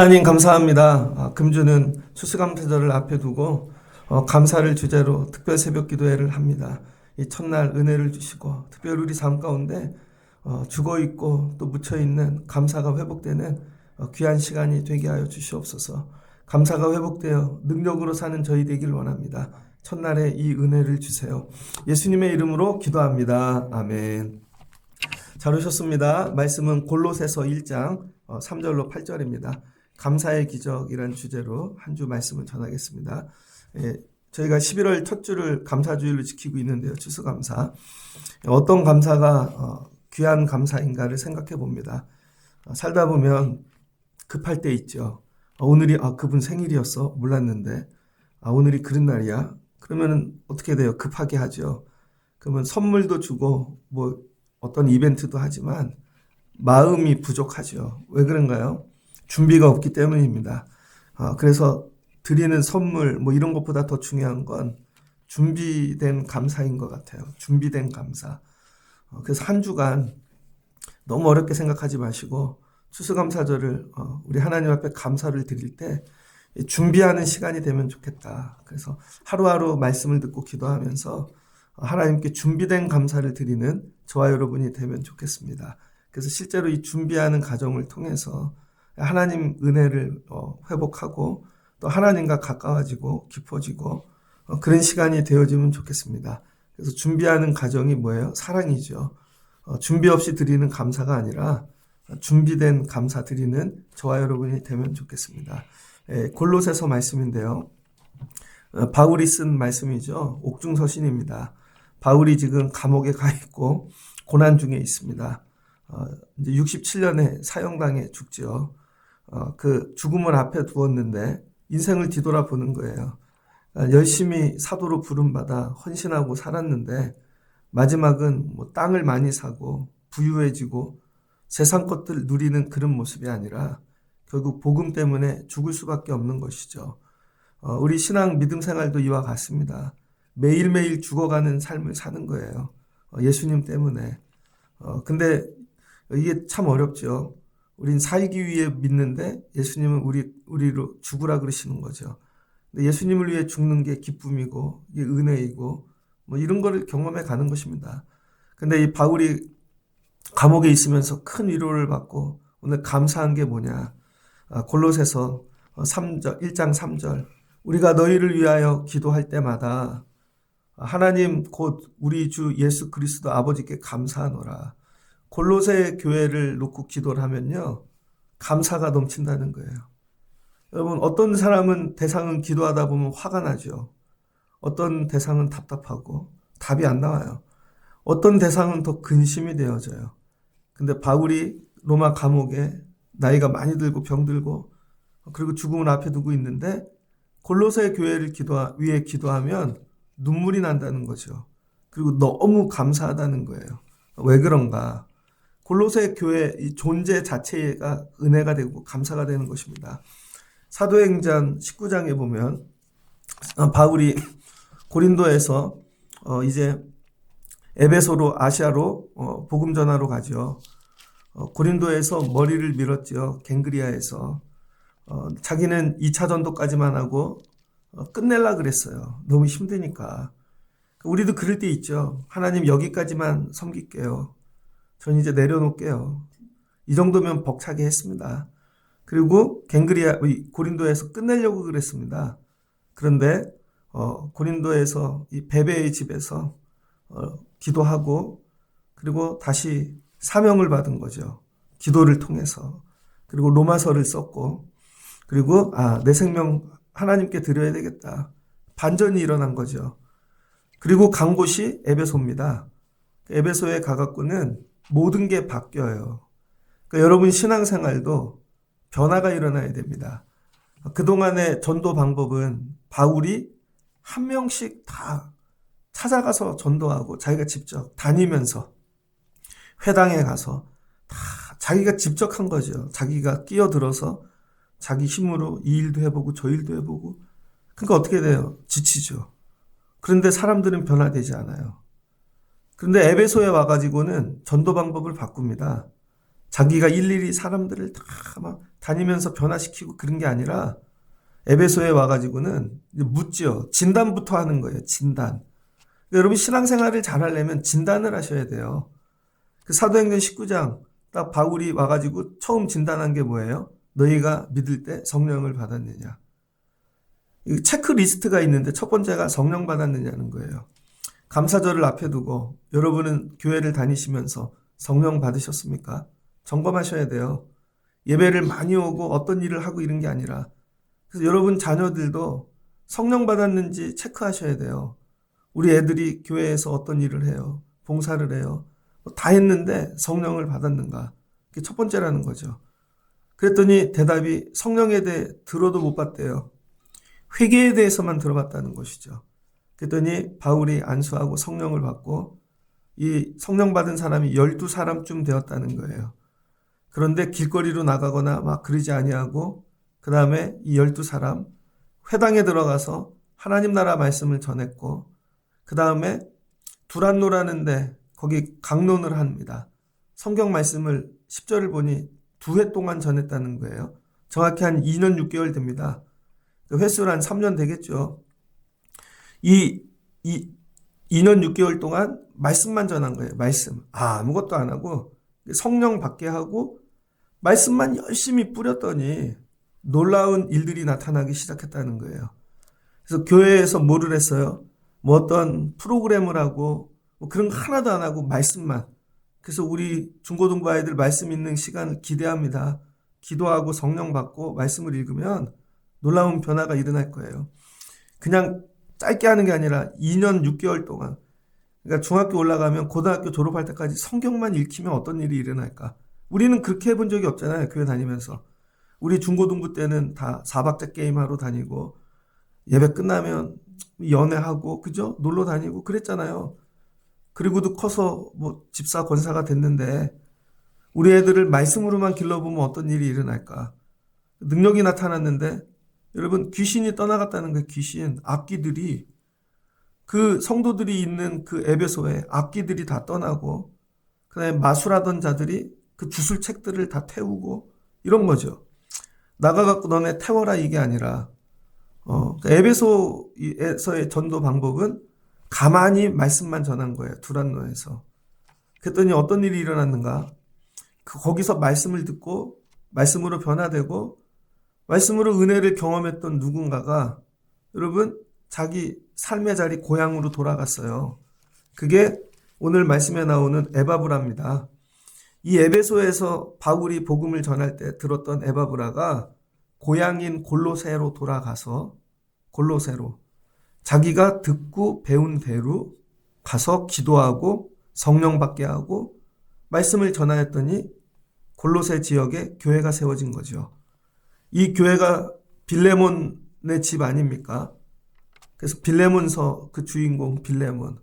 하나님 감사합니다. 금주는 추수감사절을 앞에 두고 감사를 주제로 특별 새벽 기도회를 합니다. 이 첫날 은혜를 주시고 특별히 우리 삶 가운데 죽어있고 또 묻혀있는 감사가 회복되는 귀한 시간이 되게 하여 주시옵소서. 감사가 회복되어 능력으로 사는 저희 되길 원합니다. 첫날에 이 은혜를 주세요. 예수님의 이름으로 기도합니다. 아멘. 잘 오셨습니다. 말씀은 골로새서 1장 3절로 8절입니다. 감사의 기적이라는 주제로 한 주 말씀을 전하겠습니다. 저희가 11월 첫 주를 감사주일로 지키고 있는데요. 추수감사. 어떤 감사가 귀한 감사인가를 생각해 봅니다. 살다 보면 급할 때 있죠. 오늘이 그분 생일이었어? 몰랐는데. 오늘이 그런 날이야? 그러면 어떻게 돼요? 급하게 하죠. 그러면 선물도 주고 어떤 이벤트도 하지만 마음이 부족하죠. 왜 그런가요? 준비가 없기 때문입니다. 그래서 드리는 선물 이런 것보다 더 중요한 건 준비된 감사인 것 같아요. 준비된 감사. 그래서 한 주간 너무 어렵게 생각하지 마시고 추수감사절을 우리 하나님 앞에 감사를 드릴 때 준비하는 시간이 되면 좋겠다. 그래서 하루하루 말씀을 듣고 기도하면서 하나님께 준비된 감사를 드리는 저와 여러분이 되면 좋겠습니다. 그래서 실제로 이 준비하는 과정을 통해서 하나님 은혜를 회복하고 또 하나님과 가까워지고 깊어지고 그런 시간이 되어지면 좋겠습니다. 그래서 준비하는 과정이 뭐예요? 사랑이죠. 준비 없이 드리는 감사가 아니라 준비된 감사 드리는 저와 여러분이 되면 좋겠습니다. 골로새서 말씀인데요. 바울이 쓴 말씀이죠. 옥중서신입니다. 바울이 지금 감옥에 가 있고 고난 중에 있습니다. 이제 67년에 사형당해 죽죠. 그 죽음을 앞에 두었는데 인생을 뒤돌아보는 거예요. 열심히 사도로 부름받아 헌신하고 살았는데 마지막은 땅을 많이 사고 부유해지고 세상 것들 누리는 그런 모습이 아니라 결국 복음 때문에 죽을 수밖에 없는 것이죠. 우리 신앙 믿음 생활도 이와 같습니다. 매일매일 죽어가는 삶을 사는 거예요. 예수님 때문에. 근데 이게 참 어렵죠. 우린 살기 위해 믿는데 예수님은 우리로 죽으라 그러시는 거죠. 근데 예수님을 위해 죽는 게 기쁨이고 이게 은혜이고 이런 거를 경험해 가는 것입니다. 근데 이 바울이 감옥에 있으면서 큰 위로를 받고 오늘 감사한 게 뭐냐. 골로새서 1장 3절. 우리가 너희를 위하여 기도할 때마다 하나님 곧 우리 주 예수 그리스도 아버지께 감사하노라. 골로새 교회를 놓고 기도를 하면요. 감사가 넘친다는 거예요. 여러분 어떤 사람은 대상은 기도하다 보면 화가 나죠. 어떤 대상은 답답하고 답이 안 나와요. 어떤 대상은 더 근심이 되어져요. 근데 바울이 로마 감옥에 나이가 많이 들고 병들고 그리고 죽음을 앞에 두고 있는데 골로새 교회를 위해 기도하면 눈물이 난다는 거죠. 그리고 너무 감사하다는 거예요. 왜 그런가? 골로새 교회 이 존재 자체가 은혜가 되고 감사가 되는 것입니다. 사도행전 19장에 보면 바울이 고린도에서 이제 에베소로 아시아로 복음 전하러 가죠. 고린도에서 머리를 밀었죠. 갱그리아에서. 자기는 2차 전도까지만 하고 끝낼라 그랬어요. 너무 힘드니까. 우리도 그럴 때 있죠. 하나님 여기까지만 섬길게요. 전 이제 내려놓을게요. 이 정도면 벅차게 했습니다. 그리고 고린도에서 끝내려고 그랬습니다. 그런데 고린도에서 이 베베의 집에서 기도하고 그리고 다시 사명을 받은 거죠. 기도를 통해서. 그리고 로마서를 썼고 그리고 내 생명 하나님께 드려야 되겠다. 반전이 일어난 거죠. 그리고 간 곳이 에베소입니다. 에베소에 가갖고는 모든 게 바뀌어요. 그러니까 여러분 신앙생활도 변화가 일어나야 됩니다. 그동안의 전도 방법은 바울이 한 명씩 다 찾아가서 전도하고 자기가 직접 다니면서 회당에 가서 다 자기가 직접 한 거죠. 자기가 끼어들어서 자기 힘으로 이 일도 해보고 저 일도 해보고 그러니까 어떻게 돼요? 지치죠. 그런데 사람들은 변화되지 않아요. 그런데 에베소에 와가지고는 전도 방법을 바꿉니다. 자기가 일일이 사람들을 다 막 다니면서 변화시키고 그런 게 아니라 에베소에 와가지고는 묻지요. 진단부터 하는 거예요. 진단. 여러분 신앙생활을 잘 하려면 진단을 하셔야 돼요. 그 사도행전 19장 딱 바울이 와가지고 처음 진단한 게 뭐예요? 너희가 믿을 때 성령을 받았느냐. 이 체크리스트가 있는데 첫 번째가 성령 받았느냐는 거예요. 감사절을 앞에 두고 여러분은 교회를 다니시면서 성령 받으셨습니까? 점검하셔야 돼요. 예배를 많이 오고 어떤 일을 하고 이런 게 아니라 그래서 여러분 자녀들도 성령 받았는지 체크하셔야 돼요. 우리 애들이 교회에서 어떤 일을 해요. 봉사를 해요. 다 했는데 성령을 받았는가. 그게 첫 번째라는 거죠. 그랬더니 대답이 성령에 대해 들어도 못 봤대요. 회개에 대해서만 들어봤다는 것이죠. 그랬더니 바울이 안수하고 성령을 받고 이 성령 받은 사람이 12사람쯤 되었다는 거예요. 그런데 길거리로 나가거나 막 그러지 아니하고 그 다음에 이 12사람 회당에 들어가서 하나님 나라 말씀을 전했고 그 다음에 두란노라는데 거기 강론을 합니다. 성경 말씀을 10절을 보니 2회 동안 전했다는 거예요. 정확히 한 2년 6개월 됩니다. 횟수로 한 3년 되겠죠. 이 2년 6개월 동안 말씀만 전한 거예요. 말씀. 아무것도 안 하고 성령 받게 하고 말씀만 열심히 뿌렸더니 놀라운 일들이 나타나기 시작했다는 거예요. 그래서 교회에서 뭐를 했어요? 뭐 어떤 프로그램을 하고 뭐 그런 거 하나도 안 하고 말씀만. 그래서 우리 중고등부 아이들 말씀 있는 시간을 기대합니다. 기도하고 성령 받고 말씀을 읽으면 놀라운 변화가 일어날 거예요. 그냥 짧게 하는 게 아니라 2년 6개월 동안 그러니까 중학교 올라가면 고등학교 졸업할 때까지 성경만 읽히면 어떤 일이 일어날까? 우리는 그렇게 해본 적이 없잖아요. 교회 다니면서. 우리 중고등부 때는 다 4박자 게임하러 다니고 예배 끝나면 연애하고 그죠? 놀러 다니고 그랬잖아요. 그리고도 커서 뭐 집사 권사가 됐는데 우리 애들을 말씀으로만 길러보면 어떤 일이 일어날까? 능력이 나타났는데 여러분 귀신이 떠나갔다는 거예요. 귀신. 악기들이 그 성도들이 있는 그 에베소에 악기들이 다 떠나고 그다음에 마술하던 자들이 그 주술책들을 다 태우고 이런 거죠. 나가갖고 너네 태워라 이게 아니라 에베소에서의 전도 방법은 가만히 말씀만 전한 거예요. 두란노에서. 그랬더니 어떤 일이 일어났는가? 거기서 말씀을 듣고 말씀으로 변화되고 말씀으로 은혜를 경험했던 누군가가 여러분 자기 삶의 자리 고향으로 돌아갔어요. 그게 오늘 말씀에 나오는 에바브라입니다. 이 에베소에서 바울이 복음을 전할 때 들었던 에바브라가 고향인 골로새로 돌아가서 골로새로 자기가 듣고 배운 대로 가서 기도하고 성령 받게 하고 말씀을 전하였더니 골로새 지역에 교회가 세워진 거죠. 이 교회가 빌레몬의 집 아닙니까? 그래서 빌레몬서 그 주인공 빌레몬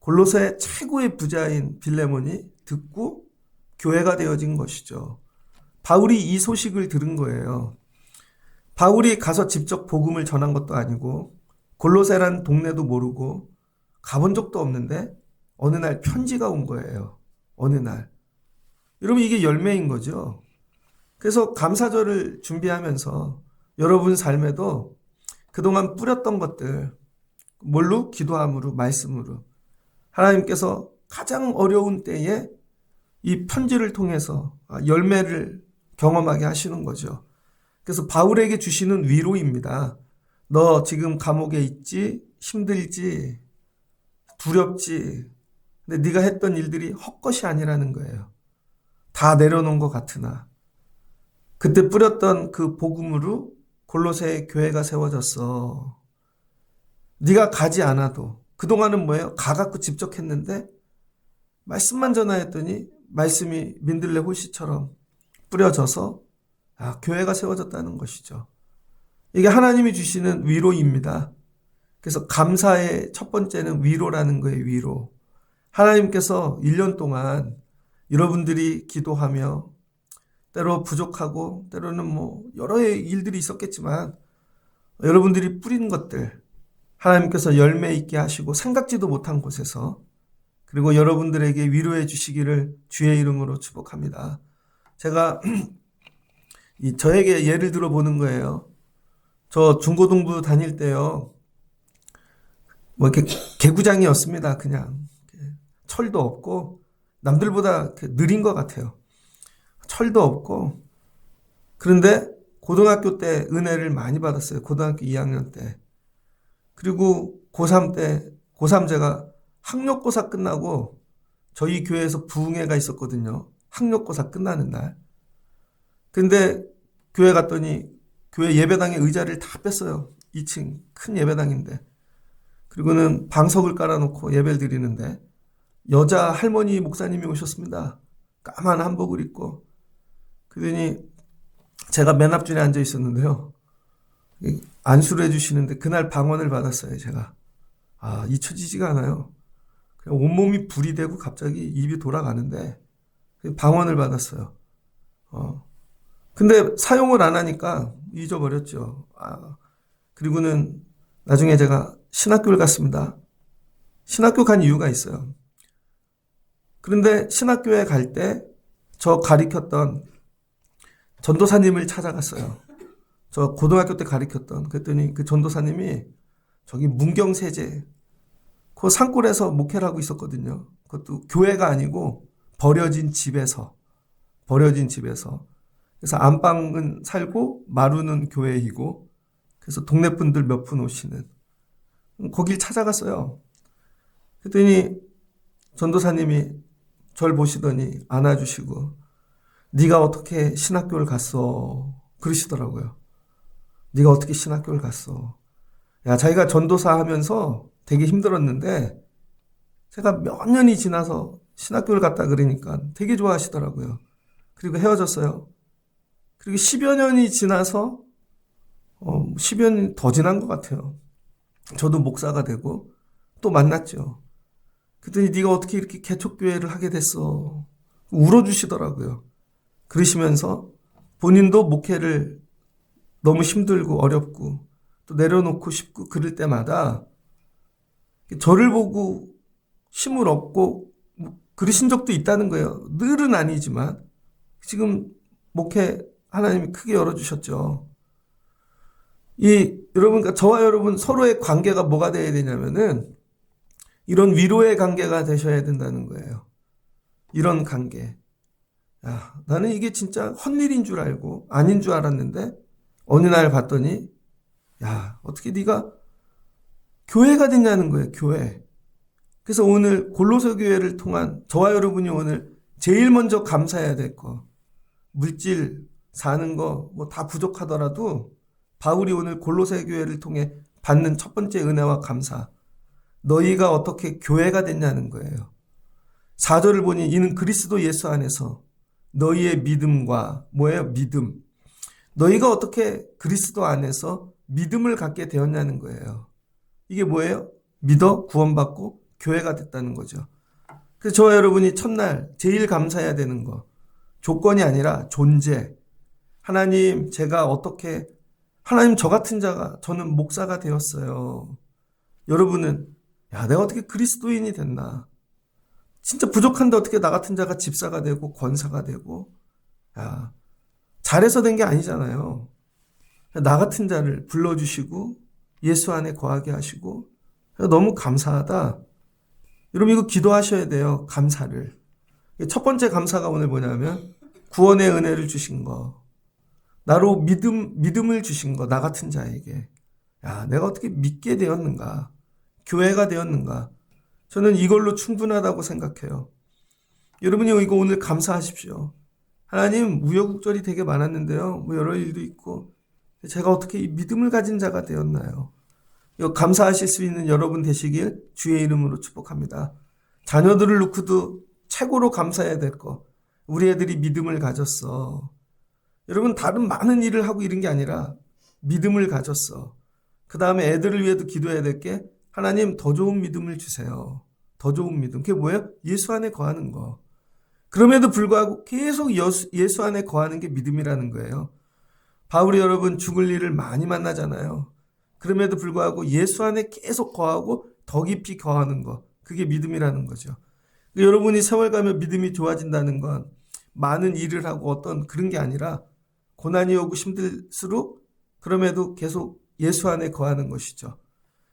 골로새 최고의 부자인 빌레몬이 듣고 교회가 되어진 것이죠. 바울이 이 소식을 들은 거예요. 바울이 가서 직접 복음을 전한 것도 아니고 골로새란 동네도 모르고 가본 적도 없는데 어느 날 편지가 온 거예요. 어느 날. 여러분 이게 열매인 거죠. 그래서 감사절을 준비하면서 여러분 삶에도 그동안 뿌렸던 것들 뭘로? 기도함으로 말씀으로 하나님께서 가장 어려운 때에 이 편지를 통해서 열매를 경험하게 하시는 거죠. 그래서 바울에게 주시는 위로입니다. 너 지금 감옥에 있지? 힘들지? 두렵지? 근데 네가 했던 일들이 헛것이 아니라는 거예요. 다 내려놓은 것 같으나 그때 뿌렸던 그 복음으로 골로새 교회가 세워졌어. 네가 가지 않아도 그동안은 뭐예요? 가갖고 직접 했는데 말씀만 전하였더니 말씀이 민들레 홀씨처럼 뿌려져서 교회가 세워졌다는 것이죠. 이게 하나님이 주시는 위로입니다. 그래서 감사의 첫 번째는 위로라는 거예요. 위로. 하나님께서 1년 동안 여러분들이 기도하며 때로 부족하고 때로는 뭐 여러 일들이 있었겠지만 여러분들이 뿌린 것들 하나님께서 열매 있게 하시고 생각지도 못한 곳에서 그리고 여러분들에게 위로해 주시기를 주의 이름으로 축복합니다. 제가 저에게 예를 들어 보는 거예요. 저 중고등부 다닐 때요. 뭐 이렇게 개구장이었습니다. 그냥 철도 없고 남들보다 느린 것 같아요. 철도 없고. 그런데 고등학교 때 은혜를 많이 받았어요. 고등학교 2학년 때. 그리고 고3 때, 고3 제가 학력고사 끝나고 저희 교회에서 부흥회가 있었거든요. 학력고사 끝나는 날. 근데 교회 갔더니 교회 예배당에 의자를 다 뺐어요. 2층 큰 예배당인데. 그리고는 방석을 깔아놓고 예배를 드리는데 여자 할머니 목사님이 오셨습니다. 까만 한복을 입고. 그러더니 제가 맨 앞줄에 앉아 있었는데요. 안수를 해주시는데 그날 방언을 받았어요. 제가. 잊혀지지가 않아요. 그냥 온몸이 불이 되고 갑자기 입이 돌아가는데 방언을 받았어요. 근데 사용을 안 하니까 잊어버렸죠. 그리고는 나중에 제가 신학교를 갔습니다. 신학교 간 이유가 있어요. 그런데 신학교에 갈 때 저 가르쳤던 전도사님을 찾아갔어요. 저 고등학교 때 가르쳤던. 그랬더니 그 전도사님이 저기 문경세제 그 산골에서 목회를 하고 있었거든요. 그것도 교회가 아니고 버려진 집에서. 그래서 안방은 살고 마루는 교회이고 그래서 동네 분들 몇 분 오시는. 거길 찾아갔어요. 그랬더니 전도사님이 절 보시더니 안아주시고 네가 어떻게 신학교를 갔어? 그러시더라고요. 네가 어떻게 신학교를 갔어? 자기가 전도사 하면서 되게 힘들었는데 제가 몇 년이 지나서 신학교를 갔다 그러니까 되게 좋아하시더라고요. 그리고 헤어졌어요. 그리고 10여 년이 지나서 10여 년이 더 지난 것 같아요. 저도 목사가 되고 또 만났죠. 그랬더니 네가 어떻게 이렇게 개척교회를 하게 됐어? 울어주시더라고요. 그러시면서 본인도 목회를 너무 힘들고 어렵고 또 내려놓고 싶고 그럴 때마다 저를 보고 힘을 얻고 그러신 적도 있다는 거예요. 늘은 아니지만 지금 목회 하나님이 크게 열어주셨죠. 여러분, 저와 여러분 서로의 관계가 뭐가 되어야 되냐면은 이런 위로의 관계가 되셔야 된다는 거예요. 이런 관계. 나는 이게 진짜 헛일인 줄 알고 아닌 줄 알았는데 어느 날 봤더니 어떻게 네가 교회가 됐냐는 거예요. 교회. 그래서 오늘 골로새 교회를 통한 저와 여러분이 오늘 제일 먼저 감사해야 될 거. 물질 사는 거 뭐 다 부족하더라도 바울이 오늘 골로새 교회를 통해 받는 첫 번째 은혜와 감사. 너희가 어떻게 교회가 됐냐는 거예요. 4절을 보니 이는 그리스도 예수 안에서 너희의 믿음과 뭐예요? 믿음. 너희가 어떻게 그리스도 안에서 믿음을 갖게 되었냐는 거예요. 이게 뭐예요? 믿어 구원받고 교회가 됐다는 거죠. 그래서 저와 여러분이 첫날 제일 감사해야 되는 거. 조건이 아니라 존재. 하나님, 제가 어떻게 하나님 저 같은 자가 저는 목사가 되었어요. 여러분은 내가 어떻게 그리스도인이 됐나? 진짜 부족한데 어떻게 나 같은 자가 집사가 되고 권사가 되고 잘해서 된 게 아니잖아요. 나 같은 자를 불러주시고 예수 안에 거하게 하시고 너무 감사하다. 여러분 이거 기도하셔야 돼요. 감사를. 첫 번째 감사가 오늘 뭐냐면 구원의 은혜를 주신 거. 나로 믿음을 주신 거. 나 같은 자에게. 내가 어떻게 믿게 되었는가. 교회가 되었는가. 저는 이걸로 충분하다고 생각해요. 여러분이 이거 오늘 감사하십시오. 하나님 우여곡절이 되게 많았는데요. 뭐 여러 일도 있고 제가 어떻게 이 믿음을 가진 자가 되었나요? 이거 감사하실 수 있는 여러분 되시길 주의 이름으로 축복합니다. 자녀들을 놓고도 최고로 감사해야 될 거. 우리 애들이 믿음을 가졌어. 여러분 다른 많은 일을 하고 이런 게 아니라 믿음을 가졌어. 그 다음에 애들을 위해도 기도해야 될 게 하나님 더 좋은 믿음을 주세요. 더 좋은 믿음. 그게 뭐예요? 예수 안에 거하는 거. 그럼에도 불구하고 계속 예수 안에 거하는 게 믿음이라는 거예요. 바울이 여러분 죽을 일을 많이 만나잖아요. 그럼에도 불구하고 예수 안에 계속 거하고 더 깊이 거하는 거. 그게 믿음이라는 거죠. 여러분이 세월 가면 믿음이 좋아진다는 건 많은 일을 하고 어떤 그런 게 아니라 고난이 오고 힘들수록 그럼에도 계속 예수 안에 거하는 것이죠.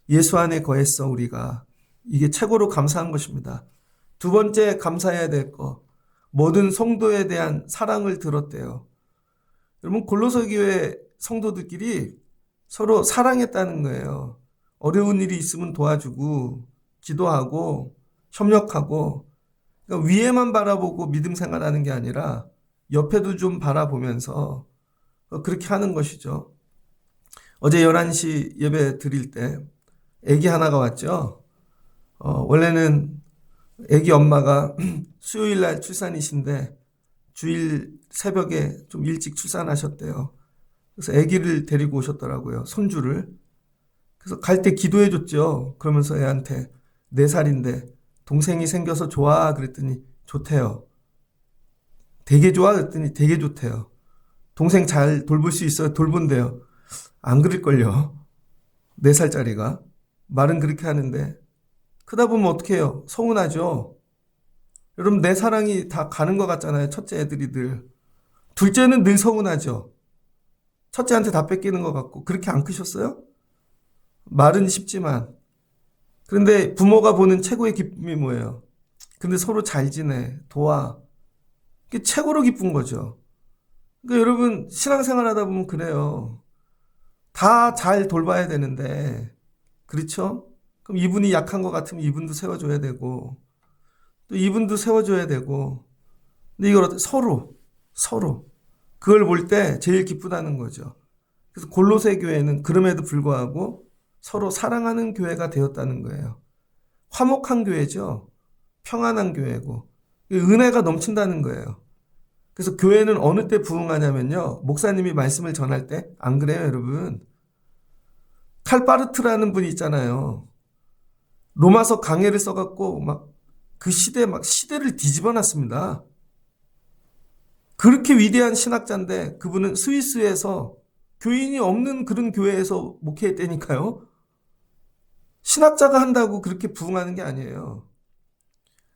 예수 안에 거했어 우리가. 이게 최고로 감사한 것입니다. 두 번째 감사해야 될 거, 모든 성도에 대한 사랑을 들었대요. 여러분 골로새 교회 성도들끼리 서로 사랑했다는 거예요. 어려운 일이 있으면 도와주고 기도하고 협력하고, 그러니까 위에만 바라보고 믿음 생활하는 게 아니라 옆에도 좀 바라보면서 그렇게 하는 것이죠. 어제 11시 예배 드릴 때 아기 하나가 왔죠. 원래는 아기 엄마가 수요일 날 출산이신데 주일 새벽에 좀 일찍 출산하셨대요. 그래서 아기를 데리고 오셨더라고요. 손주를. 그래서 갈 때 기도해 줬죠. 그러면서 애한테 4살인데 동생이 생겨서 좋아 그랬더니 좋대요. 되게 좋아 그랬더니 되게 좋대요. 동생 잘 돌볼 수 있어요? 돌본대요. 안 그럴걸요. 4살짜리가. 말은 그렇게 하는데 크다 보면 어떻게 해요? 서운하죠. 여러분 내 사랑이 다 가는 것 같잖아요. 첫째 애들이들. 둘째는 늘 서운하죠. 첫째한테 다 뺏기는 것 같고. 그렇게 안 크셨어요? 말은 쉽지만. 그런데 부모가 보는 최고의 기쁨이 뭐예요? 근데 서로 잘 지내, 도와. 그게 최고로 기쁜 거죠. 그러니까 여러분 신앙생활 하다 보면 그래요. 다 잘 돌봐야 되는데, 그렇죠? 그럼 이분이 약한 것 같으면 이분도 세워줘야 되고, 또 이분도 세워줘야 되고. 근데 이걸 어떻게 서로 그걸 볼 때 제일 기쁘다는 거죠. 그래서 골로새 교회는 그럼에도 불구하고 서로 사랑하는 교회가 되었다는 거예요. 화목한 교회죠. 평안한 교회고 은혜가 넘친다는 거예요. 그래서 교회는 어느 때 부흥하냐면요. 목사님이 말씀을 전할 때. 안 그래요 여러분? 칼파르트라는 분이 있잖아요. 로마서 강해를 써갖고 막 그 시대에 막 시대를 뒤집어 놨습니다. 그렇게 위대한 신학자인데 그분은 스위스에서 교인이 없는 그런 교회에서 목회했다니까요. 신학자가 한다고 그렇게 부흥하는 게 아니에요.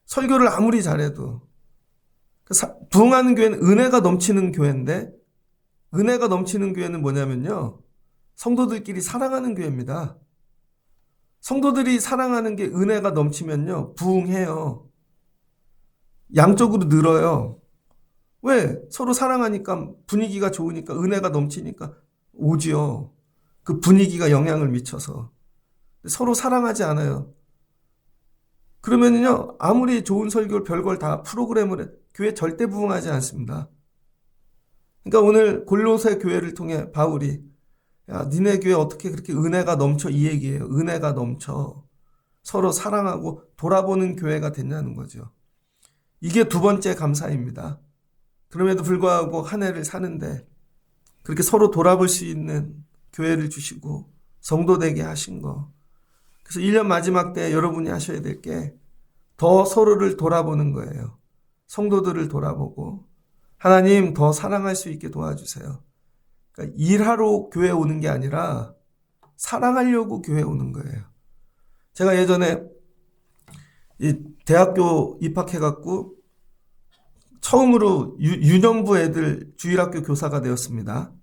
설교를 아무리 잘해도. 부흥하는 교회는 은혜가 넘치는 교회인데, 은혜가 넘치는 교회는 뭐냐면요. 성도들끼리 사랑하는 교회입니다. 성도들이 사랑하는 게 은혜가 넘치면요. 부흥해요. 양쪽으로 늘어요. 왜? 서로 사랑하니까 분위기가 좋으니까 은혜가 넘치니까 오지요. 그 분위기가 영향을 미쳐서. 서로 사랑하지 않아요. 그러면요. 아무리 좋은 설교를 별걸 다 프로그램을 해, 교회 절대 부흥하지 않습니다. 그러니까 오늘 골로새 교회를 통해 바울이 야, 니네 교회 어떻게 그렇게 은혜가 넘쳐 이 얘기예요. 은혜가 넘쳐. 서로 사랑하고 돌아보는 교회가 됐냐는 거죠. 이게 두 번째 감사입니다. 그럼에도 불구하고 한 해를 사는데 그렇게 서로 돌아볼 수 있는 교회를 주시고 성도 되게 하신 거. 그래서 1년 마지막 때 여러분이 하셔야 될 게 더 서로를 돌아보는 거예요. 성도들을 돌아보고 하나님 더 사랑할 수 있게 도와주세요. 그러니까 일하러 교회 오는 게 아니라 사랑하려고 교회 오는 거예요. 제가 예전에 이 대학교 입학해갖고 처음으로 유년부 애들 주일학교 교사가 되었습니다.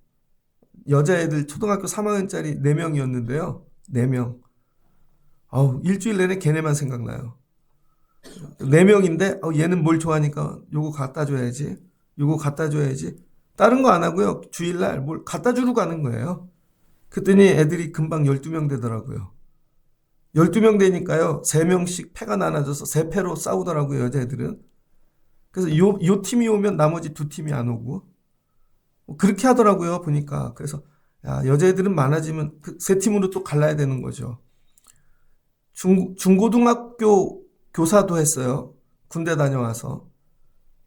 여자애들 초등학교 3학년짜리 4명이었는데요. 4명. 일주일 내내 걔네만 생각나요. 4명인데 얘는 뭘 좋아하니까 요거 갖다 줘야지. 요거 갖다 줘야지. 다른 거 안 하고요. 주일날 뭘 갖다 주러 가는 거예요. 그랬더니 애들이 금방 12명 되더라고요. 12명 되니까요. 3명씩 패가 나눠져서 3패로 싸우더라고요. 여자애들은. 그래서 요 팀이 오면 나머지 2팀이 안 오고 그렇게 하더라고요. 보니까. 그래서 야, 여자애들은 많아지면 그 3팀으로 또 갈라야 되는 거죠. 중고등학교 교사도 했어요. 군대 다녀와서.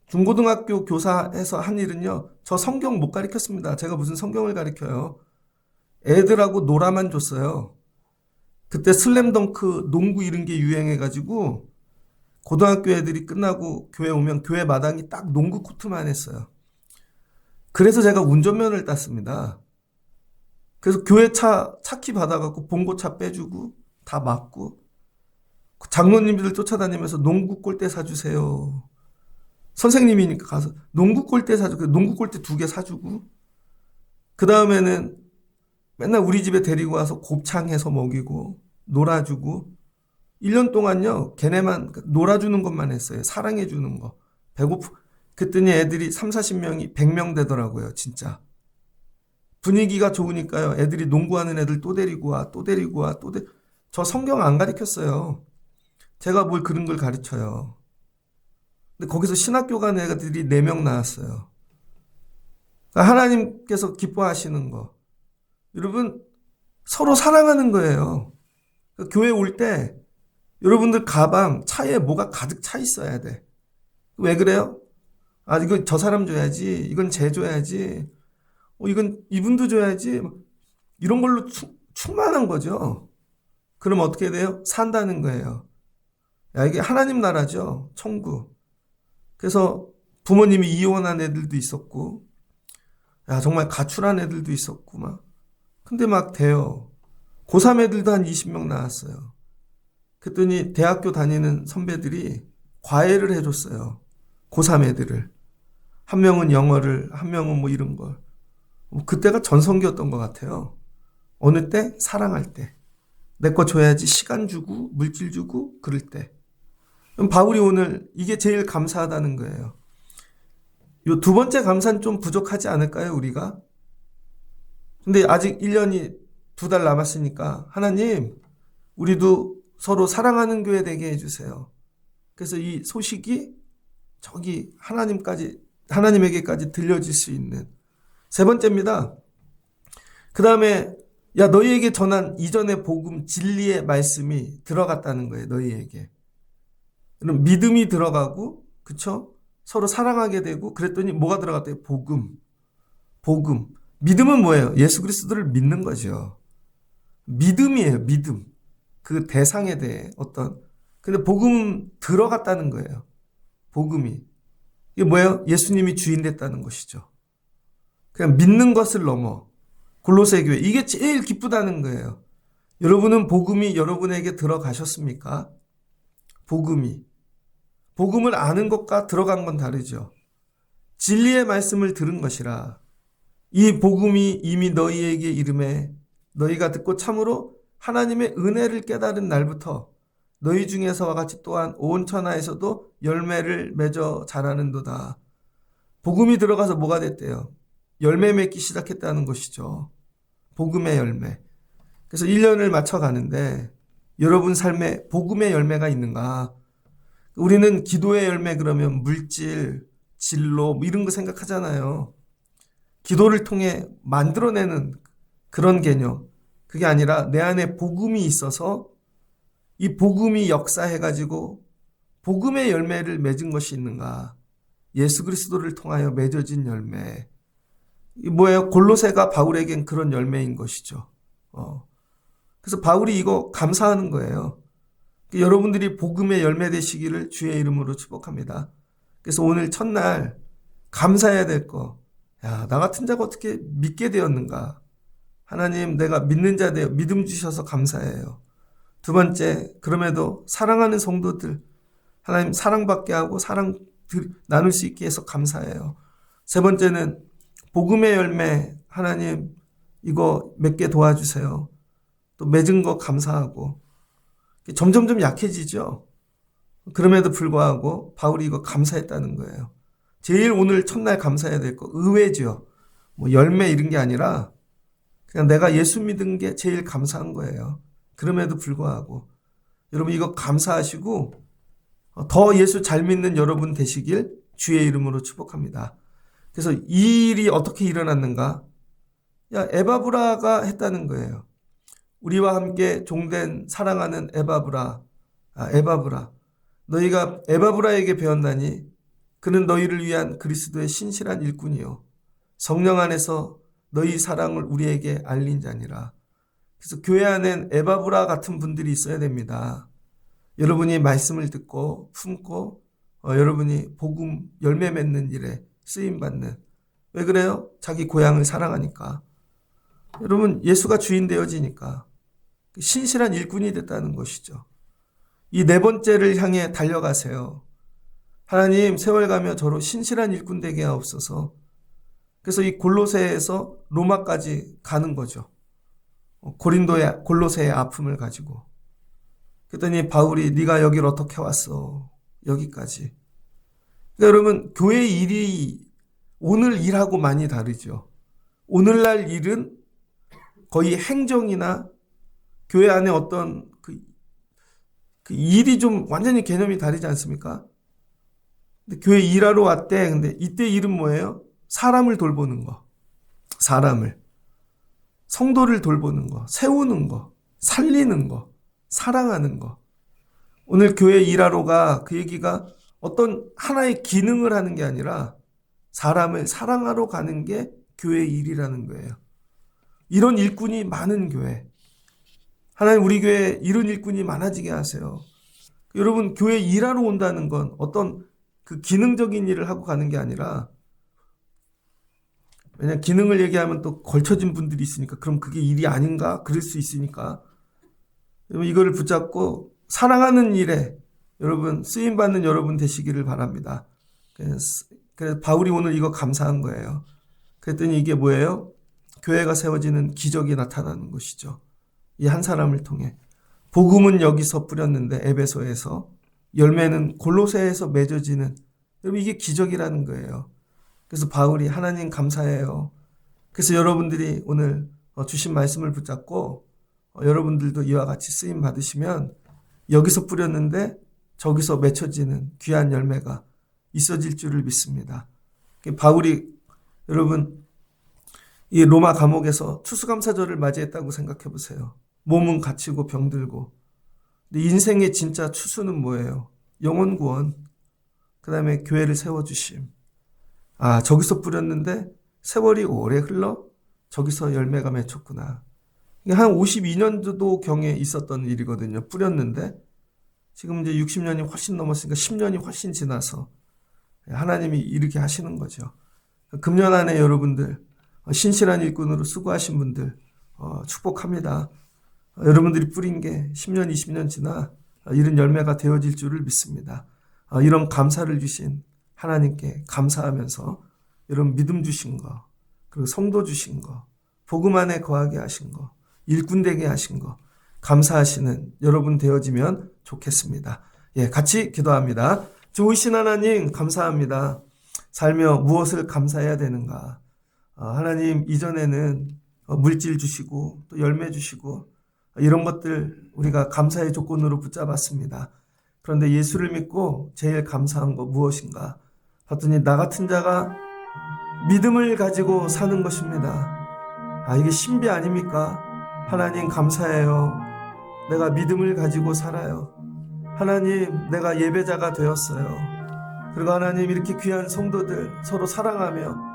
중고등학교 교사해서 한 일은요. 저 성경 못 가르쳤습니다. 제가 무슨 성경을 가르쳐요. 애들하고 놀아만 줬어요. 그때 슬램덩크 농구 이런 게 유행해가지고 고등학교 애들이 끝나고 교회 오면 교회 마당이 딱 농구 코트만 했어요. 그래서 제가 운전면허를 땄습니다. 그래서 교회 차키 받아갖고 봉고차 빼주고 다 막고 장로님들 쫓아다니면서 농구 골대 사주세요. 선생님이니까 가서 농구 골대 사주고, 농구 골대 2개 사주고, 그 다음에는 맨날 우리 집에 데리고 와서 곱창해서 먹이고, 놀아주고, 1년 동안요, 걔네만 놀아주는 것만 했어요. 사랑해주는 거. 그랬더니 애들이 3, 40명이 100명 되더라고요, 진짜. 분위기가 좋으니까요, 애들이 농구하는 애들 또 데리고 와, 또 데리고 와, 저 성경 안 가르쳤어요. 제가 뭘 그런 걸 가르쳐요. 근데 거기서 신학교 간 애들이 4명 나왔어요. 그러니까 하나님께서 기뻐하시는 거. 여러분, 서로 사랑하는 거예요. 그러니까 교회 올 때 여러분들 가방, 차에 뭐가 가득 차 있어야 돼. 왜 그래요? 아, 이건 저 사람 줘야지. 이건 쟤 줘야지. 이건 이분도 줘야지. 이런 걸로 충만한 거죠. 그럼 어떻게 돼요? 산다는 거예요. 야, 이게 하나님 나라죠. 천국. 그래서 부모님이 이혼한 애들도 있었고, 야, 정말 가출한 애들도 있었고, 막. 근데 막 돼요. 고3 애들도 한 20명 나왔어요. 그랬더니 대학교 다니는 선배들이 과외를 해줬어요. 고3 애들을. 한 명은 영어를, 한 명은 뭐 이런 걸. 그때가 전성기였던 것 같아요. 어느 때? 사랑할 때. 내 거 줘야지. 시간 주고, 물질 주고, 그럴 때. 그럼 바울이 오늘 이게 제일 감사하다는 거예요. 요 2번째 감사는 좀 부족하지 않을까요, 우리가? 근데 아직 1년이 2달 남았으니까 하나님, 우리도 서로 사랑하는 교회 되게 해주세요. 그래서 이 소식이 저기 하나님에게까지 들려질 수 있는 3번째입니다. 그 다음에 야, 너희에게 전한 이전의 복음 진리의 말씀이 들어갔다는 거예요. 너희에게. 그럼 믿음이 들어가고, 그쵸? 서로 사랑하게 되고, 그랬더니 뭐가 들어갔대요? 복음. 믿음은 뭐예요? 예수 그리스도를 믿는 거죠. 믿음이에요. 믿음. 그 대상에 대해 근데 복음 들어갔다는 거예요. 복음이. 이게 뭐예요? 예수님이 주인 됐다는 것이죠. 그냥 믿는 것을 넘어. 골로새 교회. 이게 제일 기쁘다는 거예요. 여러분은 복음이 여러분에게 들어가셨습니까? 복음을 아는 것과 들어간 건 다르죠. 진리의 말씀을 들은 것이라. 이 복음이 이미 너희에게 이름에 너희가 듣고 참으로 하나님의 은혜를 깨달은 날부터 너희 중에서와 같이 또한 온 천하에서도 열매를 맺어 자라는도다. 복음이 들어가서 뭐가 됐대요? 열매 맺기 시작했다는 것이죠. 복음의 열매. 그래서 1년을 맞춰가는데 여러분 삶에 복음의 열매가 있는가? 우리는 기도의 열매 그러면 물질, 진로 뭐 이런 거 생각하잖아요. 기도를 통해 만들어내는 그런 개념. 그게 아니라 내 안에 복음이 있어서 이 복음이 역사해가지고 복음의 열매를 맺은 것이 있는가? 예수 그리스도를 통하여 맺어진 열매. 이 뭐예요? 골로새가 바울에겐 그런 열매인 것이죠. 그래서 바울이 이거 감사하는 거예요. 여러분들이 복음의 열매 되시기를 주의 이름으로 축복합니다. 그래서 오늘 첫날 감사해야 될 거. 야, 나 같은 자가 어떻게 믿게 되었는가? 하나님, 내가 믿는 자 되어 믿음 주셔서 감사해요. 2번째, 그럼에도 사랑하는 성도들, 하나님 사랑받게 하고 사랑 나눌 수 있게 해서 감사해요. 3번째는 복음의 열매, 하나님 이거 맺게 도와주세요. 또 맺은 거 감사하고. 점점점 약해지죠. 그럼에도 불구하고 바울이 이거 감사했다는 거예요. 제일 오늘 첫날 감사해야 될 거 의외죠. 뭐 열매 이런 게 아니라 그냥 내가 예수 믿은 게 제일 감사한 거예요. 그럼에도 불구하고 여러분 이거 감사하시고 더 예수 잘 믿는 여러분 되시길 주의 이름으로 축복합니다. 그래서 이 일이 어떻게 일어났는가? 야, 에바브라가 했다는 거예요. 우리와 함께 종된 사랑하는 에바브라. 너희가 에바브라에게 배웠나니 그는 너희를 위한 그리스도의 신실한 일꾼이요 성령 안에서 너희 사랑을 우리에게 알린 자니라. 그래서 교회 안엔 에바브라 같은 분들이 있어야 됩니다. 여러분이 말씀을 듣고 품고 여러분이 복음 열매 맺는 일에 쓰임받는. 왜 그래요? 자기 고향을 사랑하니까. 여러분 예수가 주인 되어지니까 신실한 일꾼이 됐다는 것이죠. 이 4번째를 향해 달려가세요. 하나님 세월 가며 저로 신실한 일꾼 되게 하옵소서. 그래서 이 골로새에서 로마까지 가는 거죠. 골로새의 아픔을 가지고. 그랬더니 바울이 네가 여길 어떻게 왔어? 여기까지. 그러니까 여러분, 교회 일이 오늘 일하고 많이 다르죠. 오늘날 일은 거의 행정이나 교회 안에 어떤 그 일이 좀 완전히 개념이 다르지 않습니까? 근데 교회 일하러 왔대. 근데 이때 일은 뭐예요? 사람을 돌보는 거. 사람을. 성도를 돌보는 거. 세우는 거. 살리는 거. 사랑하는 거. 오늘 교회 일하러가 그 얘기가 어떤 하나의 기능을 하는 게 아니라 사람을 사랑하러 가는 게 교회 일이라는 거예요. 이런 일꾼이 많은 교회. 하나님 우리 교회에 이런 일꾼이 많아지게 하세요. 여러분, 교회 일하러 온다는 건 어떤 그 기능적인 일을 하고 가는 게 아니라, 왜냐면 기능을 얘기하면 또 걸쳐진 분들이 있으니까 그럼 그게 일이 아닌가? 그럴 수 있으니까. 여러분, 이거를 붙잡고 사랑하는 일에 여러분 쓰임받는 여러분 되시기를 바랍니다. 그래서 바울이 오늘 이거 감사한 거예요. 그랬더니 이게 뭐예요? 교회가 세워지는 기적이 나타나는 것이죠. 이 한 사람을 통해. 복음은 여기서 뿌렸는데 에베소에서, 열매는 골로새에서 맺어지는, 여러분 이게 기적이라는 거예요. 그래서 바울이 하나님 감사해요. 그래서 여러분들이 오늘 주신 말씀을 붙잡고 여러분들도 이와 같이 쓰임 받으시면 여기서 뿌렸는데 저기서 맺혀지는 귀한 열매가 있어질 줄을 믿습니다. 바울이 여러분 이 로마 감옥에서 추수감사절을 맞이했다고 생각해 보세요. 몸은 갇히고 병들고. 근데 인생의 진짜 추수는 뭐예요? 영혼 구원. 그 다음에 교회를 세워주심. 아, 저기서 뿌렸는데 세월이 오래 흘러 저기서 열매가 맺혔구나. 이게 한 52년도 경에 있었던 일이거든요. 뿌렸는데 지금 이제 60년이 훨씬 넘었으니까 10년이 훨씬 지나서 하나님이 이렇게 하시는 거죠. 금년 안에 여러분들 신실한 일꾼으로 수고하신 분들 축복합니다. 여러분들이 뿌린 게 10년, 20년 지나 이런 열매가 되어질 줄을 믿습니다. 이런 감사를 주신 하나님께 감사하면서 여러분 믿음 주신 거, 그리고 성도 주신 거, 복음 안에 거하게 하신 거, 일꾼 되게 하신 거 감사하시는 여러분 되어지면 좋겠습니다. 예, 같이 기도합니다. 좋으신 하나님 감사합니다. 살며 무엇을 감사해야 되는가? 하나님 이전에는 물질 주시고 또 열매 주시고 이런 것들 우리가 감사의 조건으로 붙잡았습니다. 그런데 예수를 믿고 제일 감사한 거 무엇인가? 봤더니 나 같은 자가 믿음을 가지고 사는 것입니다. 이게 신비 아닙니까? 하나님 감사해요. 내가 믿음을 가지고 살아요. 하나님 내가 예배자가 되었어요. 그리고 하나님 이렇게 귀한 성도들 서로 사랑하며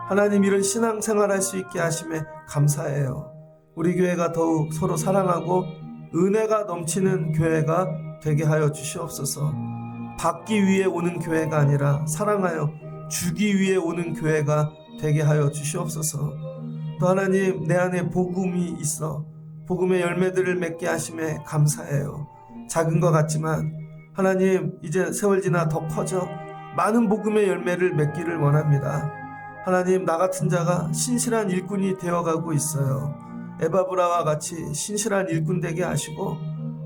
하나님 이런 신앙생활할 수 있게 하심에 감사해요. 우리 교회가 더욱 서로 사랑하고 은혜가 넘치는 교회가 되게 하여 주시옵소서. 받기 위해 오는 교회가 아니라 사랑하여 주기 위해 오는 교회가 되게 하여 주시옵소서. 또 하나님 내 안에 복음이 있어 복음의 열매들을 맺게 하심에 감사해요. 작은 것 같지만 하나님 이제 세월 지나 더 커져 많은 복음의 열매를 맺기를 원합니다. 하나님 나 같은 자가 신실한 일꾼이 되어가고 있어요. 에바브라와 같이 신실한 일꾼 되게 하시고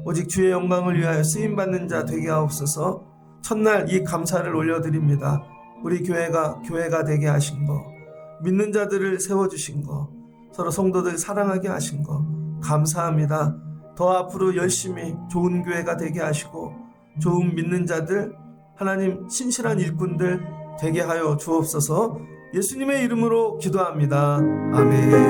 오직 주의 영광을 위하여 쓰임받는 자 되게 하옵소서. 첫날 이 감사를 올려드립니다. 우리 교회가 되게 하신 거, 믿는 자들을 세워주신 거, 서로 성도들 사랑하게 하신 거 감사합니다. 더 앞으로 열심히 좋은 교회가 되게 하시고 좋은 믿는 자들, 하나님 신실한 일꾼들 되게 하여 주옵소서. 예수님의 이름으로 기도합니다. 아멘.